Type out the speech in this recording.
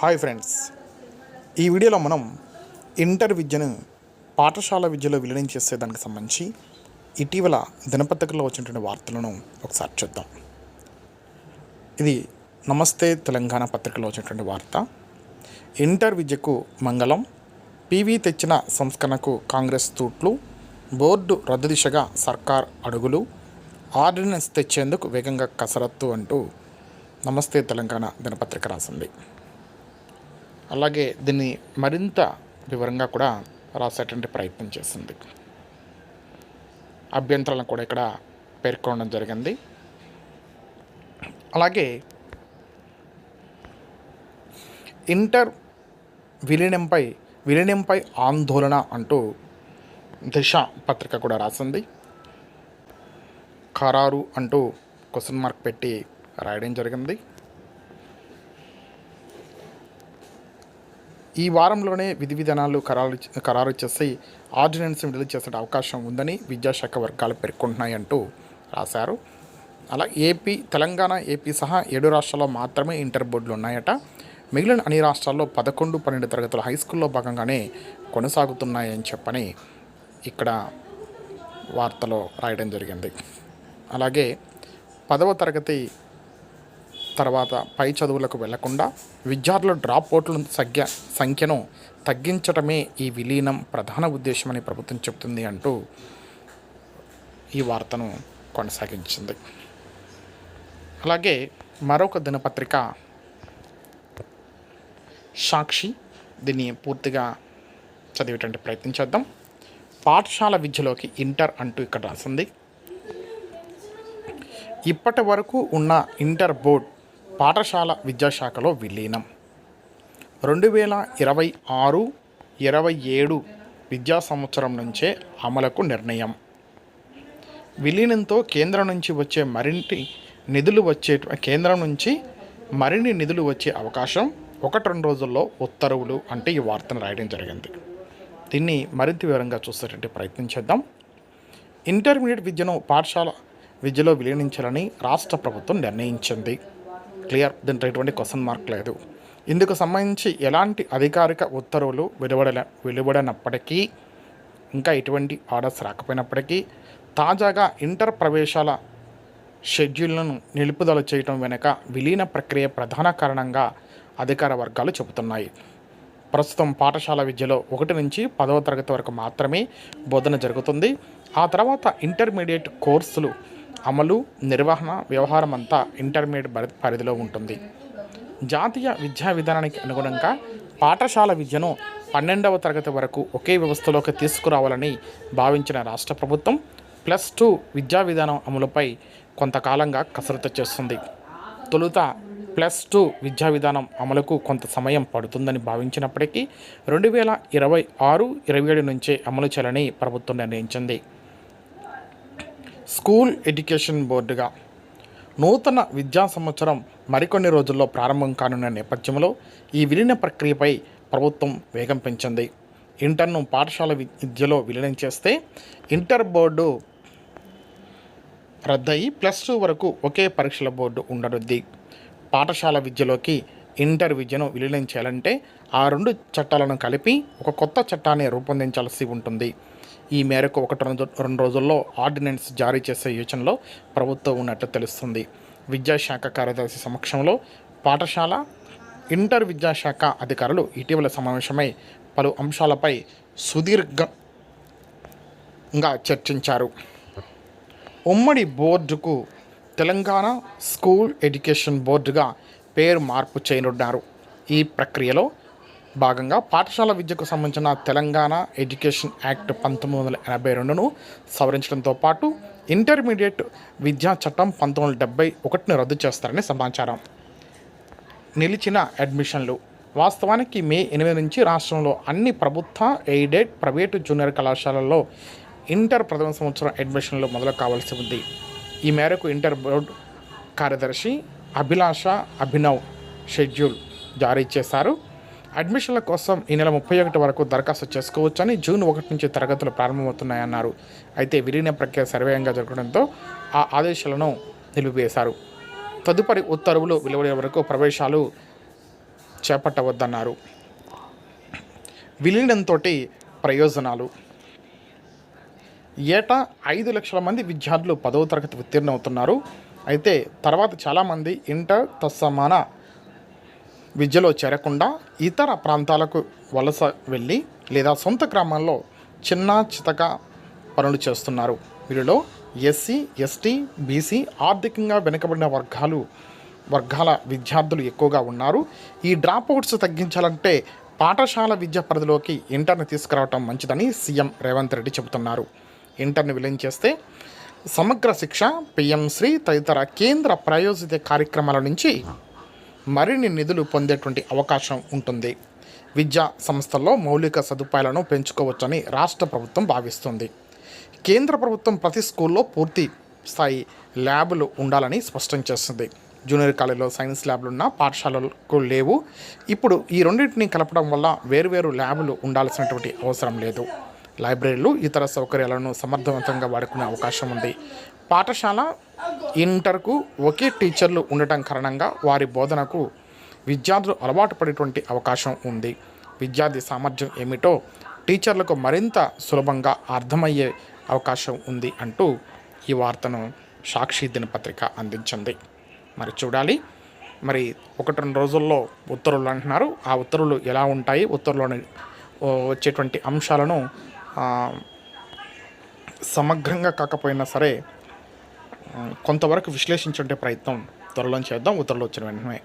Hi friends, ఈ వీడియోలో మనం ఇంటర్ విద్యను పాఠశాల విద్యలో విలీనం చేసేదానికి సంబంధించి ఇటీవల దినపత్రికలో వచ్చినటువంటి వార్తలను ఒకసారి చూద్దాం. ఇది నమస్తే తెలంగాణ పత్రికలో వచ్చినటువంటి వార్త. ఇంటర్ విద్యకు మంగళం, పీవీ తెచ్చిన సంస్కరణకు కాంగ్రెస్ తూట్లు, బోర్డు రద్దు దిశగా సర్కార్ అడుగులు, ఆర్డినెన్స్ తెచ్చేందుకు వేగంగా కసరత్తు అంటూ నమస్తే తెలంగాణ దినపత్రిక రాసింది. అలాగే దీన్ని మరింత వివరంగా కూడా రాసేటువంటి ప్రయత్నం చేసింది. అభ్యంతరాలను కూడా ఇక్కడ పేర్కొనడం జరిగింది. అలాగే ఇంటర్ విలీనంపై ఆందోళన అంటూ దిశ పత్రిక కూడా రాసింది. ఖరారు అంటూ క్వశ్చన్ మార్క్ పెట్టి రాయడం జరిగింది. ఈ వారంలోనే విధి విధానాలు ఖరారు చేసి ఆర్డినెన్స్ విడుదల చేసే అవకాశం ఉందని విద్యాశాఖ వర్గాలు పేర్కొంటున్నాయంటూ రాశారు. అలా తెలంగాణ, ఏపీ సహా 7 రాష్ట్రాల్లో మాత్రమే ఇంటర్ బోర్డులు ఉన్నాయట. మిగిలిన అన్ని రాష్ట్రాల్లో 11, 12 తరగతుల హై స్కూల్లో భాగంగానే కొనసాగుతున్నాయని చెప్పని ఇక్కడ వార్తలో రాయడం జరిగింది. అలాగే 10వ తరగతి తర్వాత పై చదువులకు వెళ్లకుండా విద్యార్థుల డ్రాప్ అవుట్ల సంఖ్యను తగ్గించడమే ఈ విలీనం ప్రధాన ఉద్దేశమని ప్రభుత్వం చెబుతుంది అంటూ ఈ వార్తను కొనసాగించింది. అలాగే మరొక దినపత్రిక సాక్షి, దీన్ని పూర్తిగా చదివేటువంటి ప్రయత్నం చేద్దాం. పాఠశాల విద్యలోకి ఇంటర్ అంటూ ఇక్కడ రాసింది. ఇప్పటి వరకు ఉన్న ఇంటర్ బోర్డ్ పాఠశాల విద్యాశాఖలో విలీనం. 2026-27 విద్యా సంవత్సరం నుంచే అమలుకు నిర్ణయం. విలీనంతో కేంద్రం నుంచి మరిన్ని నిధులు వచ్చే అవకాశం 1-2 రోజుల్లో ఉత్తర్వులు అంటే ఈ వార్తను రాయడం జరిగింది. దీన్ని మరింత వివరంగా చూసేటువంటి ప్రయత్నం చేద్దాం. ఇంటర్మీడియట్ విద్యను పాఠశాల విద్యలో విలీనించాలని రాష్ట్ర ప్రభుత్వం నిర్ణయించింది. క్లియర్, దీంట్లో ఎటువంటి క్వశ్చన్ మార్క్ లేదు. ఇందుకు సంబంధించి ఎలాంటి అధికారిక ఉత్తర్వులు వెలువడనప్పటికీ, ఇంకా ఎటువంటి ఆర్డర్స్ రాకపోయినప్పటికీ, తాజాగా ఇంటర్ ప్రవేశాల షెడ్యూల్ను నిలుపుదల చేయడం వెనుక విలీన ప్రక్రియ ప్రధాన కారణంగా అధికార వర్గాలు చెబుతున్నాయి. ప్రస్తుతం పాఠశాల విద్యలో 1 నుంచి 10వ తరగతి వరకు మాత్రమే బోధన జరుగుతుంది. ఆ తర్వాత ఇంటర్మీడియట్ కోర్సులు అమలు, నిర్వహణ వ్యవహారం అంతా ఇంటర్మీడియట్ పరిధిలో ఉంటుంది. జాతీయ విద్యా విధానానికి అనుగుణంగా పాఠశాల విద్యను 12వ తరగతి వరకు ఒకే వ్యవస్థలోకి తీసుకురావాలని భావించిన రాష్ట్ర ప్రభుత్వం +2 విద్యా విధానం అమలుపై కొంతకాలంగా కసరత్తు చేస్తుంది. తొలుత +2 విద్యా విధానం అమలుకు కొంత సమయం పడుతుందని భావించినప్పటికీ 2026-27 నుంచే అమలు చేయాలని ప్రభుత్వం నిర్ణయించింది. స్కూల్ ఎడ్యుకేషన్ బోర్డుగా నూతన విద్యా సంవత్సరం మరికొన్ని రోజుల్లో ప్రారంభం కానున్న నేపథ్యంలో ఈ విలీన ప్రక్రియపై ప్రభుత్వం వేగం పెంచింది. ఇంటర్ను పాఠశాల విద్యలో విలీనం చేస్తే ఇంటర్ బోర్డు రద్దయి +2 వరకు ఒకే పరీక్షల బోర్డు ఉండనుంది. పాఠశాల విద్యలోకి ఇంటర్ విద్యను విలీనం చేయాలంటే ఆ 2 చట్టాలను కలిపి ఒక కొత్త చట్టాన్ని రూపొందించాల్సి ఉంటుంది. ఈ మేరకు 1-2 రోజుల్లో ఆర్డినెన్స్ జారీ చేసే యోచనలో ప్రభుత్వం ఉన్నట్లు తెలుస్తుంది. విద్యాశాఖ కార్యదర్శి సమక్షంలో పాఠశాల, ఇంటర్ విద్యాశాఖ అధికారులు ఇటీవల సమావేశమై పలు అంశాలపై సుదీర్ఘంగా చర్చించారు. ఉమ్మడి బోర్డుకు తెలంగాణ స్కూల్ ఎడ్యుకేషన్ బోర్డుగా పేరు మార్పు చేయనున్నారు. ఈ ప్రక్రియలో భాగంగా పాఠశాల విద్యకు సంబంధించిన తెలంగాణ ఎడ్యుకేషన్ యాక్ట్ 1982ను సవరించడంతో పాటు ఇంటర్మీడియట్ విద్యా చట్టం 1971ను రద్దు చేస్తారని సమాచారం. నిలిచిన అడ్మిషన్లు. వాస్తవానికి మే 8 నుంచి రాష్ట్రంలో అన్ని ప్రభుత్వ, ఎయిడెడ్, ప్రైవేటు జూనియర్ కళాశాలల్లో ఇంటర్ ప్రథమ సంవత్సరం అడ్మిషన్లు మొదలు కావాల్సి ఉంది. ఈ మేరకు ఇంటర్ బోర్డు కార్యదర్శి అభినవ్ షెడ్యూల్ జారీ చేశారు. అడ్మిషన్ల కోసం ఈ నెల 31 వరకు దరఖాస్తు చేసుకోవచ్చని, జూన్ 1 నుంచి తరగతులు ప్రారంభమవుతున్నాయన్నారు. అయితే విలీన ప్రక్రియ సర్వేయంగా జరగడంతో ఆ ఆదేశాలను నిలిపివేశారు. తదుపరి ఉత్తర్వులు వెలువడే వరకు ప్రవేశాలు చేపట్టవద్దన్నారు. విలీనంతో ప్రయోజనాలు. ఏటా 5 లక్షల మంది విద్యార్థులు 10వ తరగతి ఉత్తీర్ణమవుతున్నారు. అయితే తర్వాత చాలామంది ఇంటర్ తత్సమాన విద్యలో చేరకుండా ఇతర ప్రాంతాలకు వలస వెళ్ళి లేదా సొంత గ్రామాల్లో చిన్న చితక పనులు చేస్తున్నారు. వీరిలో ఎస్సీ, ఎస్టీ, బీసీ ఆర్థికంగా వెనుకబడిన వర్గాల విద్యార్థులు ఎక్కువగా ఉన్నారు. ఈ డ్రాప్అవుట్స్ తగ్గించాలంటే పాఠశాల విద్య పరిధిలోకి ఇంటర్ని తీసుకురావటం మంచిదని సీఎం రేవంత్ రెడ్డి చెబుతున్నారు. ఇంటర్ని విలీనం చేస్తే సమగ్ర శిక్ష, పిఎం శ్రీ తదితర కేంద్ర ప్రాయోజిత కార్యక్రమాల నుంచి మరిన్ని నిధులు పొందేటువంటి అవకాశం ఉంటుంది. విద్యా సంస్థల్లో మౌలిక సదుపాయాలను పెంచుకోవచ్చని రాష్ట్ర ప్రభుత్వం భావిస్తుంది. కేంద్ర ప్రభుత్వం ప్రతి స్కూల్లో పూర్తి స్థాయి ల్యాబులు ఉండాలని స్పష్టం చేస్తుంది. జూనియర్ కాలేజీలో సైన్స్ ల్యాబ్లున్న పాఠశాలలకు లేవు. ఇప్పుడు ఈ రెండింటిని కలపడం వల్ల వేరువేరు ల్యాబులు ఉండాల్సినటువంటి అవసరం లేదు. లైబ్రరీలు, ఇతర సౌకర్యాలను సమర్థవంతంగా వాడుకునే అవకాశం ఉంది. పాఠశాల, ఇంటర్కు ఒకే టీచర్లు ఉండటం కారణంగా వారి బోధనకు విద్యార్థులు అలవాటు పడేటువంటి అవకాశం ఉంది. విద్యార్థి సామర్థ్యం ఏమిటో టీచర్లకు మరింత సులభంగా అర్థమయ్యే అవకాశం ఉంది అంటూ ఈ వార్తను సాక్షి దినపత్రిక అందించింది. మరి చూడాలి, మరి 1-2 రోజుల్లో ఉత్తర్వులు అంటున్నారు. ఆ ఉత్తర్వులు ఎలా ఉంటాయి, ఉత్తర్వులోని వచ్చేటువంటి అంశాలను సమగ్రంగా కాకపోయినా సరే కొంతవరకు విశ్లేషించే ప్రయత్నం త్వరలో చేద్దాం. ఉత్తర్వులు వచ్చిన వెంటనే